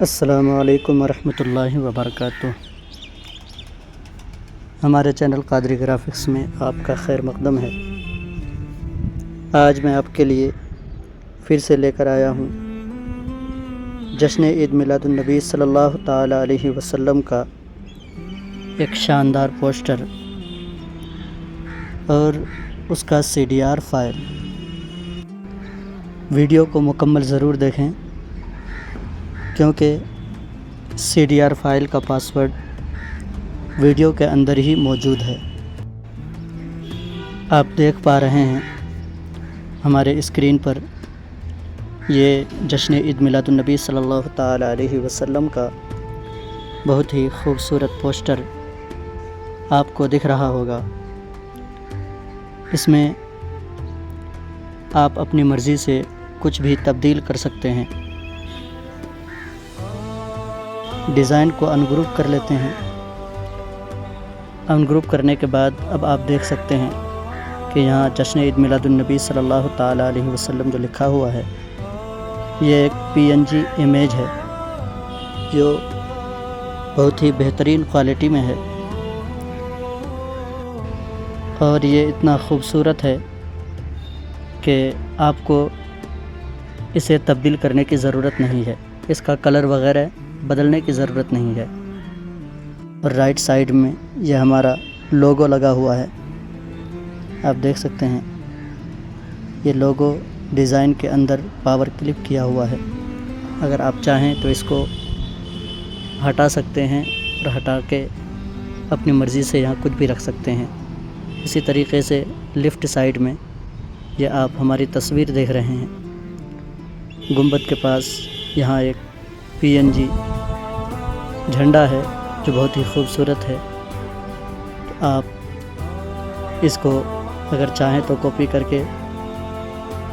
السلام علیکم ورحمۃ اللہ وبرکاتہ۔ ہمارے چینل قادری گرافکس میں آپ کا خیر مقدم ہے۔ آج میں آپ کے لیے پھر سے لے کر آیا ہوں جشن عید میلاد النبی صلی اللہ تعالیٰ علیہ وسلم کا ایک شاندار پوسٹر اور اس کا CDR فائل۔ ویڈیو کو مکمل ضرور دیکھیں کیونکہ CDR فائل کا پاسورڈ ویڈیو کے اندر ہی موجود ہے۔ آپ دیکھ پا رہے ہیں ہمارے اسکرین پر یہ جشن عید میلاد النبی صلی اللہ تعالیٰ علیہ وسلم کا بہت ہی خوبصورت پوسٹر آپ کو دکھ رہا ہوگا۔ اس میں آپ اپنی مرضی سے کچھ بھی تبدیل کر سکتے ہیں۔ ڈیزائن کو ان گروپ کر لیتے ہیں۔ ان گروپ کرنے کے بعد اب آپ دیکھ سکتے ہیں کہ یہاں جشن عید میلاد النبی صلی اللہ تعالیٰ علیہ وسلم جو لکھا ہوا ہے، یہ ایک PNG امیج ہے جو بہت ہی بہترین کوالٹی میں ہے، اور یہ اتنا خوبصورت ہے کہ آپ کو اسے تبدیل کرنے کی ضرورت نہیں ہے، اس کا کلر وغیرہ بدلنے کی ضرورت نہیں ہے۔ اور رائٹ سائڈ میں یہ ہمارا لوگو لگا ہوا ہے، آپ دیکھ سکتے ہیں یہ لوگو ڈیزائن کے اندر پاور کلپ کیا ہوا ہے۔ اگر آپ چاہیں تو اس کو ہٹا سکتے ہیں اور ہٹا کے اپنی مرضی سے یہاں کچھ بھی رکھ سکتے ہیں۔ اسی طریقے سے لیفٹ سائڈ میں یہ آپ ہماری تصویر دیکھ رہے ہیں، گنبد کے پاس یہاں ایک PNG جھنڈا ہے جو بہت ہی خوبصورت ہے۔ آپ اس کو اگر چاہیں تو کاپی کر کے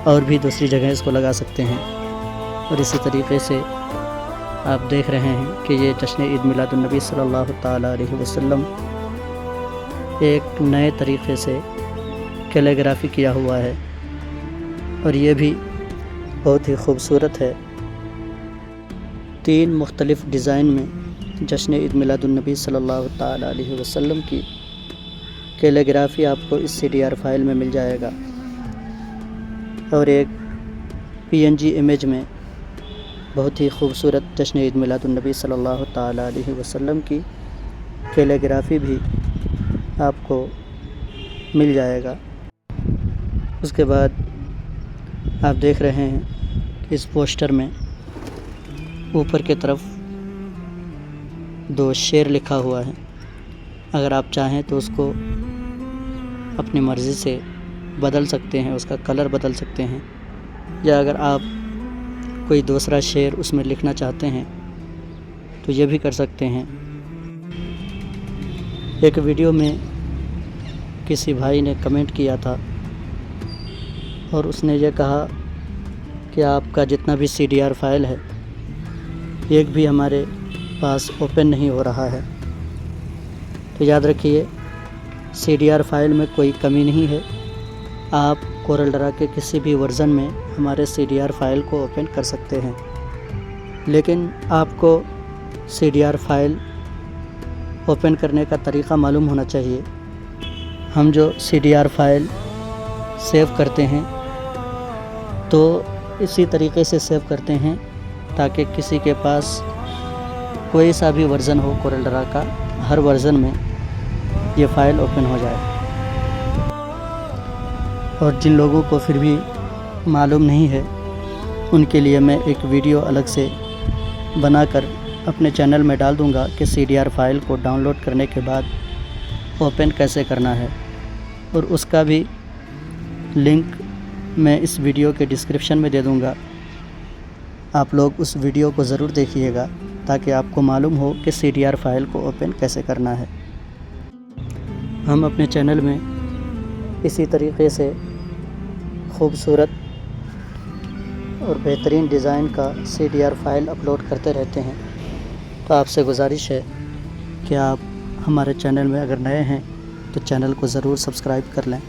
اور بھی دوسری جگہ اس کو لگا سکتے ہیں۔ اور اسی طریقے سے آپ دیکھ رہے ہیں کہ یہ جشن عید میلاد النبی صلی اللہ تعالیٰ علیہ وسلم ایک نئے طریقے سے کیلیگرافی کیا ہوا ہے، اور یہ بھی بہت ہی خوبصورت ہے۔ 3 مختلف ڈیزائن میں جشن عید میلاد النبی صلی اللہ تعالیٰ علیہ وسلم کی کیلیگرافی آپ کو اس CDR فائل میں مل جائے گا، اور ایک PNG امیج میں بہت ہی خوبصورت جشن عید میلاد النبی صلی اللہ تعالیٰ علیہ وسلم کی کیلیگرافی بھی آپ کو مل جائے گا۔ اس کے بعد آپ دیکھ رہے ہیں کہ اس پوسٹر میں اوپر کی طرف 2 شیر لکھا ہوا ہے۔ اگر آپ چاہیں تو اس کو اپنی مرضی سے بدل سکتے ہیں، اس کا کلر بدل سکتے ہیں، یا اگر آپ کوئی دوسرا شعر اس میں لکھنا چاہتے ہیں تو یہ بھی کر سکتے ہیں۔ ایک ویڈیو میں کسی بھائی نے کمنٹ کیا تھا اور اس نے یہ کہا کہ آپ کا جتنا بھی CDR فائل ہے ایک بھی ہمارے پاس اوپن نہیں ہو رہا ہے۔ تو یاد رکھیے CDR فائل میں کوئی کمی نہیں ہے، آپ کورل ڈرا کے کسی بھی ورژن میں ہمارے CDR فائل کو اوپن کر سکتے ہیں، لیکن آپ کو CDR فائل اوپن کرنے کا طریقہ معلوم ہونا چاہیے۔ ہم جو CDR فائل سیو کرتے ہیں تو اسی طریقے سے سیو کرتے ہیں تاکہ کسی کے پاس کوئی سا بھی ورژن ہو کورل ڈرا کا، ہر ورژن میں یہ فائل اوپن ہو جائے۔ اور جن لوگوں کو پھر بھی معلوم نہیں ہے ان کے لیے میں ایک ویڈیو الگ سے بنا کر اپنے چینل میں ڈال دوں گا کہ CDR فائل کو ڈاؤن لوڈ کرنے کے بعد اوپن کیسے کرنا ہے، اور اس کا بھی لنک میں اس ویڈیو کے ڈسکرپشن میں دے دوں گا۔ آپ لوگ اس ویڈیو کو ضرور دیکھیے گا تاکہ آپ کو معلوم ہو کہ CDR فائل کو اوپن کیسے کرنا ہے۔ ہم اپنے چینل میں اسی طریقے سے خوبصورت اور بہترین ڈیزائن کا CDR فائل اپلوڈ کرتے رہتے ہیں، تو آپ سے گزارش ہے کہ آپ ہمارے چینل میں اگر نئے ہیں تو چینل کو ضرور سبسکرائب کر لیں۔